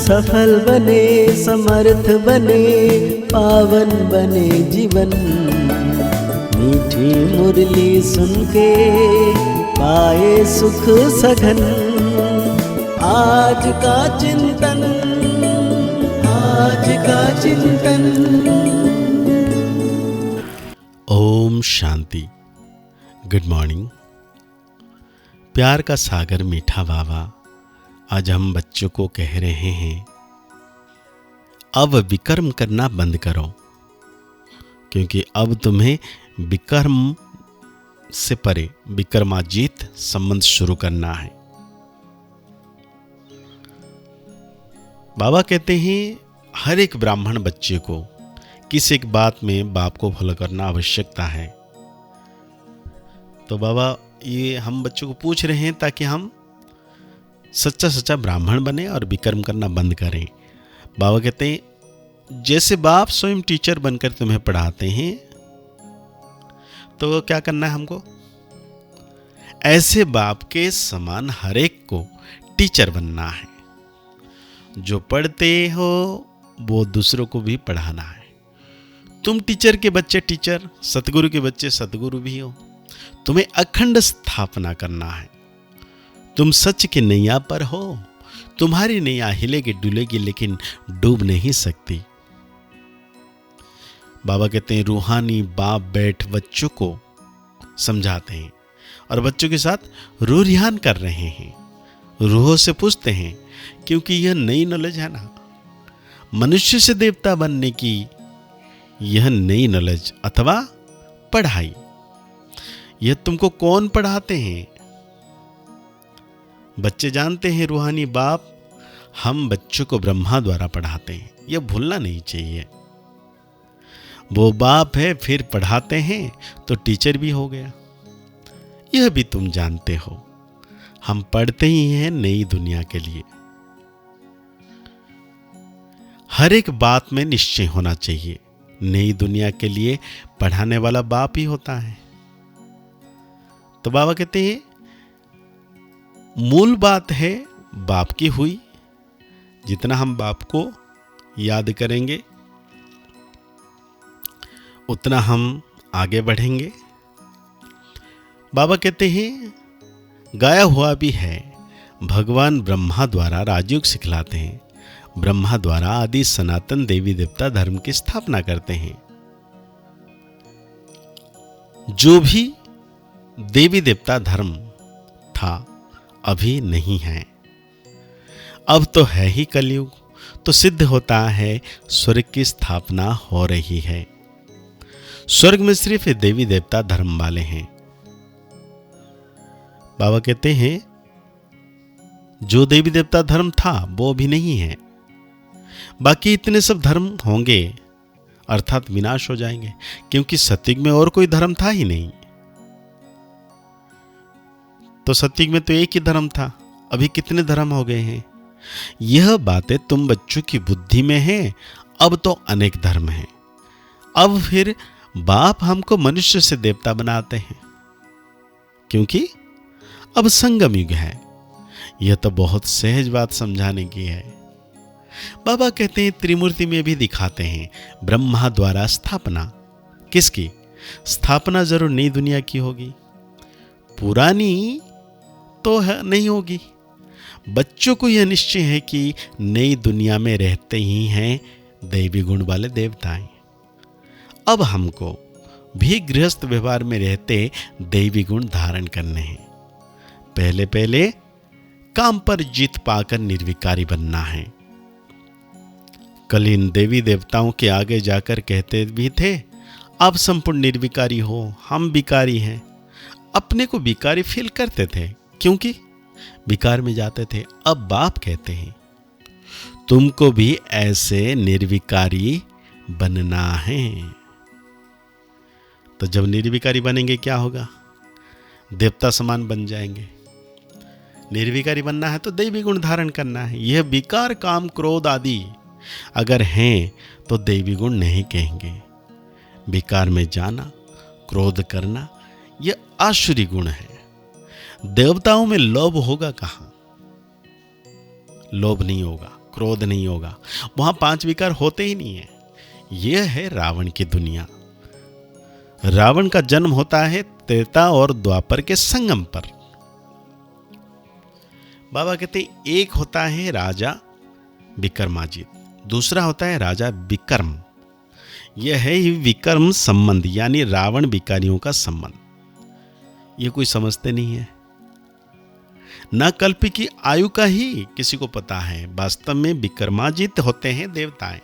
सफल बने, समर्थ बने, पावन बने जीवन। मीठी मुरली सुन के पाए सुख सघन। आज का चिंतन, आज का चिंतन। ओम शांति। Good morning. प्यार का सागर मीठा बाबा आज हम बच्चों को कह रहे हैं, अब विकर्म करना बंद करो, क्योंकि अब तुम्हें विकर्म से परे विकर्माजीत संबंध शुरू करना है। बाबा कहते हैं हर एक ब्राह्मण बच्चे को किसी एक बात में बाप को फॉलो करना आवश्यकता है। तो बाबा ये हम बच्चों को पूछ रहे हैं ताकि हम सच्चा सच्चा ब्राह्मण बने और विकर्म करना बंद करें। बाबा कहते हैं जैसे बाप स्वयं टीचर बनकर तुम्हें पढ़ाते हैं, तो क्या करना है हमको? ऐसे बाप के समान हर एक को टीचर बनना है। जो पढ़ते हो वो दूसरों को भी पढ़ाना है। तुम टीचर के बच्चे टीचर, सतगुरु के बच्चे सतगुरु भी हो। तुम्हें अखंड स्थापना करना है। तुम सच की नैया पर हो। तुम्हारी नैया हिलेगी डुलेगी लेकिन डूब नहीं सकती। बाबा कहते हैं रूहानी बाप बैठ बच्चों को समझाते हैं और बच्चों के साथ रूह रिहान कर रहे हैं। रूहों से पूछते हैं, क्योंकि यह नई नॉलेज है ना, मनुष्य से देवता बनने की यह नई नॉलेज अथवा पढ़ाई, यह तुमको कौन पढ़ाते हैं? बच्चे जानते हैं रूहानी बाप हम बच्चों को ब्रह्मा द्वारा पढ़ाते हैं। यह भूलना नहीं चाहिए। वो बाप है फिर पढ़ाते हैं तो टीचर भी हो गया। यह भी तुम जानते हो। हम पढ़ते ही हैं नई दुनिया के लिए। हर एक बात में निश्चय होना चाहिए। नई दुनिया के लिए पढ़ाने वाला बाप ही होता है। तो बाबा कहते हैं मूल बात है बाप की हुई। जितना हम बाप को याद करेंगे उतना हम आगे बढ़ेंगे। बाबा कहते हैं गाया हुआ भी है, भगवान ब्रह्मा द्वारा राजयोग सिखलाते हैं। ब्रह्मा द्वारा आदि सनातन देवी देवता धर्म की स्थापना करते हैं। जो भी देवी देवता धर्म था अभी नहीं है, अब तो है ही कलयुग। तो सिद्ध होता है स्वर्ग की स्थापना हो रही है। स्वर्ग में सिर्फ देवी देवता धर्म वाले हैं। बाबा कहते हैं जो देवी देवता धर्म था वो भी नहीं है। बाकी इतने सब धर्म होंगे अर्थात विनाश हो जाएंगे, क्योंकि सतयुग में और कोई धर्म था ही नहीं। तो सतयुग में तो एक ही धर्म था, अभी कितने धर्म हो गए हैं? यह बातें तुम बच्चों की बुद्धि में हैं। अब तो अनेक धर्म हैं। अब फिर बाप हमको मनुष्य से देवता बनाते हैं, क्योंकि अब संगम युग है। यह तो बहुत सहज बात समझाने की है। बाबा कहते हैं त्रिमूर्ति में भी दिखाते हैं ब्रह्मा द्वारा स्थापना। किसकी स्थापना? जरूर नई दुनिया की होगी, पुरानी तो है नहीं होगी। बच्चों को यह निश्चय है कि नई दुनिया में रहते ही हैं दैवी गुण वाले देवताएं। अब हमको भी गृहस्थ व्यवहार में रहते दैवी गुण धारण करने हैं। पहले पहले काम पर जीत पाकर निर्विकारी बनना है। कल इन देवी देवताओं के आगे जाकर कहते भी थे आप संपूर्ण निर्विकारी हो, हम विकारी हैं। अपने को विकारी फील करते थे क्योंकि विकार में जाते थे। अब बाप कहते हैं तुमको भी ऐसे निर्विकारी बनना है। तो जब निर्विकारी बनेंगे क्या होगा? देवता समान बन जाएंगे। निर्विकारी बनना है तो दैवी गुण धारण करना है। यह विकार काम क्रोध आदि अगर हैं तो दैवी गुण नहीं कहेंगे। विकार में जाना, क्रोध करना, यह आसुरी गुण है। देवताओं में लोभ होगा कहाँ? लोभ नहीं होगा, क्रोध नहीं होगा, वहां 5 विकार होते ही नहीं है। यह है रावण की दुनिया। रावण का जन्म होता है त्रेता और द्वापर के संगम पर। बाबा कहते हैं एक होता है राजा विक्रमाजित, दूसरा होता है राजा विक्रम। यह है ही विक्रम संबंध, यानी रावण विकारियों का संबंध। यह कोई समझते नहीं है। न कल्प की आयु का ही किसी को पता है। वास्तव में विक्रमाजित होते हैं देवताएं।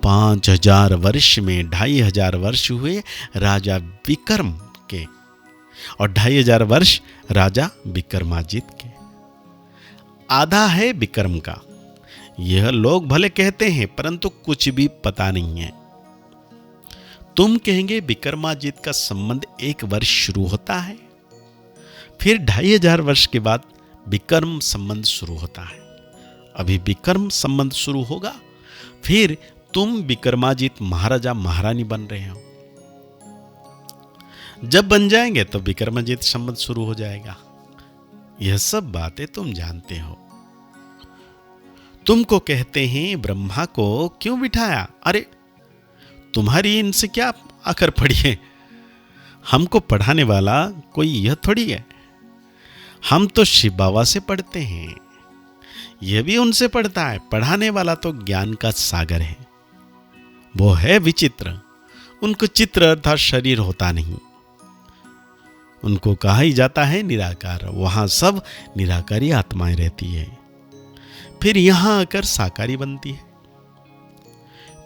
5000 वर्ष में 2500 वर्ष हुए राजा विक्रम के, और 2500 वर्ष राजा विक्रमाजित के। आधा है विक्रम का। यह लोग भले कहते हैं, परंतु कुछ भी पता नहीं है। तुम कहेंगे विक्रमाजित का संबंध 1 वर्ष शुरू होता है, फिर 2500 वर्ष के बाद विक्रम संबंध शुरू होता है। अभी विक्रम संबंध शुरू होगा, फिर तुम विक्रमाजित महाराजा महारानी बन रहे हो। जब बन जाएंगे तो विक्रमाजित संबंध शुरू हो जाएगा। यह सब बातें तुम जानते हो। तुमको कहते हैं ब्रह्मा को क्यों बिठाया? अरे तुम्हारी इनसे क्या आकर पड़ी है? हमको पढ़ाने वाला कोई यह थोड़ी है। हम तो शिव बाबा से पढ़ते हैं, यह भी उनसे पढ़ता है। पढ़ाने वाला तो ज्ञान का सागर है। वो है विचित्र। उनको चित्र अर्थात शरीर होता नहीं। उनको कहा ही जाता है निराकार। वहां सब निराकारी आत्माएं रहती है, फिर यहां आकर साकारी बनती है।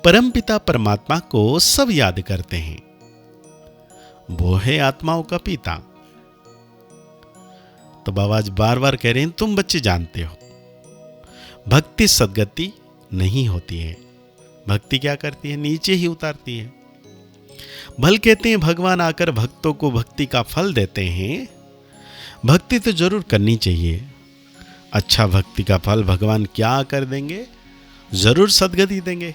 परमपिता परमात्मा को सब याद करते हैं। वो है आत्माओं का पिता। तो बाबा आज बार बार कह रहे हैं, तुम बच्चे जानते हो भक्ति सदगति नहीं होती है। भक्ति क्या करती है? नीचे ही उतारती है। भल कहते हैं भगवान आकर भक्तों को भक्ति का फल देते हैं। भक्ति तो जरूर करनी चाहिए। अच्छा भक्ति का फल भगवान क्या कर देंगे? जरूर सदगति देंगे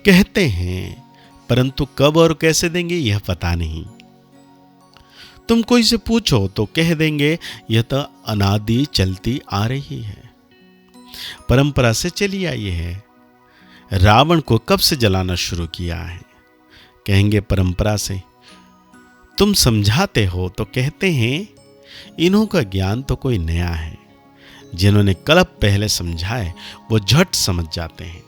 कहते हैं, परंतु कब और कैसे देंगे यह पता नहीं। तुम कोई से पूछो तो कह देंगे यह तो अनादि चलती आ रही है, परंपरा से चली आई है। रावण को कब से जलाना शुरू किया है? कहेंगे परंपरा से। तुम समझाते हो तो कहते हैं इन्हों का ज्ञान तो कोई नया है। जिन्होंने कल्प पहले समझाए वो झट समझ जाते हैं।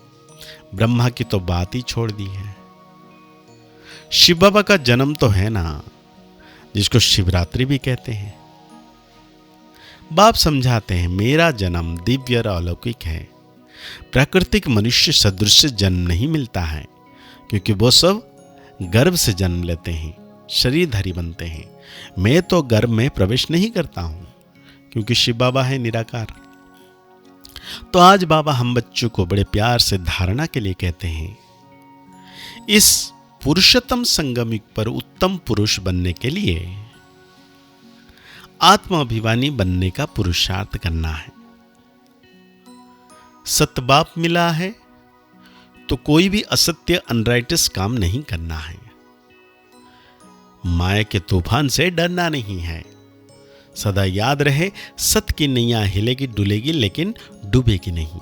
ब्रह्मा की तो बात ही छोड़ दी है। शिव बाबा का जन्म तो है ना, जिसको शिवरात्रि भी कहते हैं। बाप समझाते हैं मेरा जन्म दिव्य और अलौकिक है। प्राकृतिक मनुष्य सदृश जन्म नहीं मिलता है, क्योंकि वो सब गर्भ से जन्म लेते हैं, शरीरधारी बनते हैं। मैं तो गर्भ में प्रवेश नहीं करता हूं, क्योंकि शिव बाबा है निराकार। तो आज बाबा हम बच्चों को बड़े प्यार से धारणा के लिए कहते हैं, इस पुरुषोत्तम संगम युग पर उत्तम पुरुष बनने के लिए आत्माभिमानी बनने का पुरुषार्थ करना है। सतबाप मिला है तो कोई भी असत्य अनराइटस काम नहीं करना है। माया के तूफान से डरना नहीं है। सदा याद रहे सत की नैया हिलेगी डुलेगी लेकिन डूबेगी नहीं।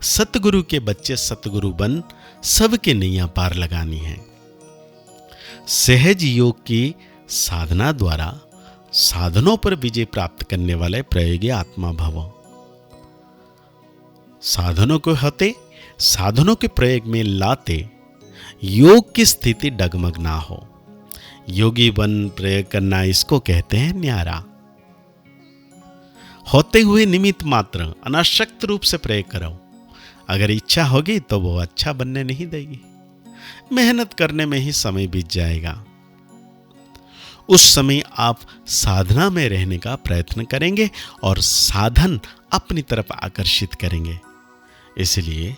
सतगुरु के बच्चे सतगुरु बन सबके नैया पार लगानी है। सहज योग की साधना द्वारा साधनों पर विजय प्राप्त करने वाले प्रयोगी आत्मा भव। साधनों को होते साधनों के प्रयोग में लाते योग की स्थिति डगमग ना हो। योगी बन प्रयोग करना इसको कहते हैं न्यारा। होते हुए निमित्त मात्र अनासक्त रूप से प्रयोग करो। अगर इच्छा होगी तो वो अच्छा बनने नहीं देगी। मेहनत करने में ही समय बीत जाएगा। उस समय आप साधना में रहने का प्रयत्न करेंगे और साधन अपनी तरफ आकर्षित करेंगे। इसलिए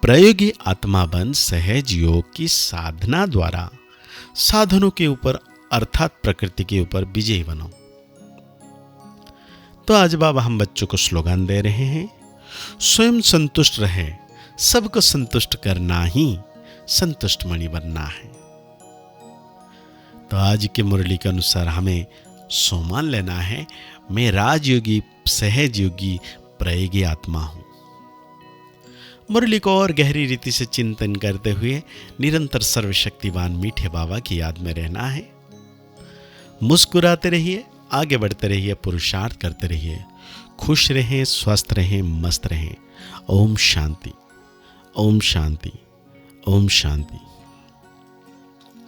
प्रयोगी आत्मा बन सहज योग की साधना द्वारा साधनों के ऊपर अर्थात प्रकृति के ऊपर विजयी बनो। तो आज बाबा हम बच्चों को स्लोगन दे रहे हैं, स्वयं संतुष्ट रहे, सबको संतुष्ट करना ही संतुष्ट मणि बनना है। तो आज की मुरली के अनुसार हमें सोमान लेना है, मैं राजयोगी सहज योगी प्रयोगी आत्मा हूं। मुरली को और गहरी रीति से चिंतन करते हुए निरंतर सर्वशक्तिवान मीठे बाबा की याद में रहना है। मुस्कुराते रहिए, आगे बढ़ते रहिए, पुरुषार्थ करते रहिए, खुश रहें, स्वस्थ रहें, मस्त रहें। ओम शांति, ओम शांति, ओम शांति।